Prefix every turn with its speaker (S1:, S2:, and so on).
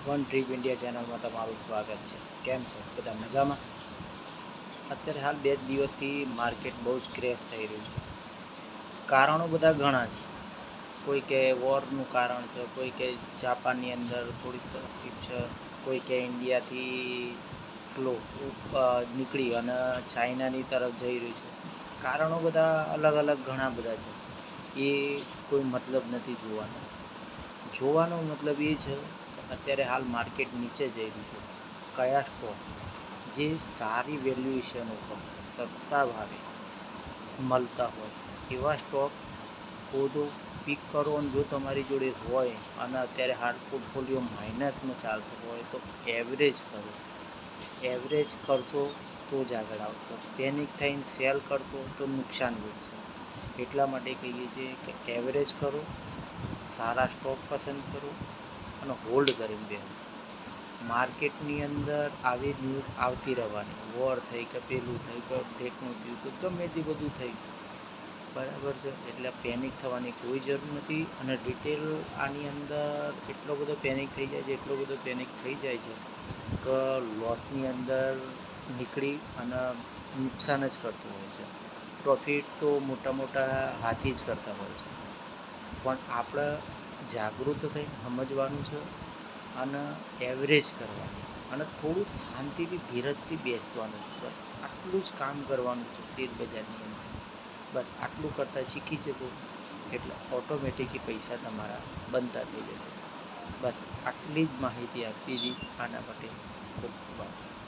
S1: One trip India ચેનલમાં તમારું સ્વાગત છે. કેમ છો બધા મજામાં? અત્યારે હાલ 2 દિવસથી માર્કેટ બહુ જ ક્રેશ થઈ રહ્યું છે. કારણો બધા ઘણા છે. કોઈ કે વોરનું કારણ છે, કોઈ કે જાપાનની અંદર થોડીક તકલીફ છે, કોઈ કે ઇન્ડિયાથી ફ્લો નીકળી અને ચાઇનાની તરફ જઈ રહ્યું છે. કારણો બધા અલગ અલગ ઘણા બધા છે. એ કોઈ મતલબ નથી જોવાનો મતલબ એ છે કે અત્યારે હાલ માર્કેટ નીચે જઈ રહ્યું છે. કયા સ્ટોક જે સારી વેલ્યુએશન ઉપર સસ્તા ભાવે મળતા હોય એવા સ્ટોક ખોદો, પિક કરો. અને જો તમારી જોડે હોય અને અત્યારે હાર્ડ પોર્ટફોલિયો માઇનસમાં ચાલતું હોય તો એવરેજ કરો. એવરેજ કરશો તો જ આગળ આવશો. પેનિક થઈને સેલ કરશો તો નુકસાન વેઠશો. એટલા માટે કહીએ છીએ કે એવરેજ કરો, સારા સ્ટોક પસંદ કરો અને હોલ્ડ કરીને બેસો. માર્કેટની અંદર આવી ન્યૂઝ આવતી રહેવાની, વોર થઈ કે પેલું થઈ કે ટેકનું થયું કે ગમે તે બધું થયું, બરાબર છે. એટલે પેનિક થવાની કોઈ જરૂર નથી. અને રિટેલ આની અંદર એટલો બધો પેનિક થઈ જાય છે, એટલો બધો પેનિક થઈ જાય છે કે લોસની અંદર નીકળી અને નુકસાન જ કરતું હોય છે. પ્રોફિટ તો મોટા મોટા હાથી જ કરતા હોય છે. પણ આપણે જાગૃત થઈને સમજવાનું છે અને એવરેજ કરવાની છે અને થોડું શાંતિથી ધીરજથી બેસવાનું છે. બસ આટલું જ કામ કરવાનું છે શેર બજારની અંદર. બસ આટલું કરતાં શીખી જજો એટલે ઓટોમેટિકલી પૈસા તમારા બનતા થઈ જશે. બસ આટલી જ માહિતી આપી હતી. આના માટે ખૂબ ખૂબ આભાર.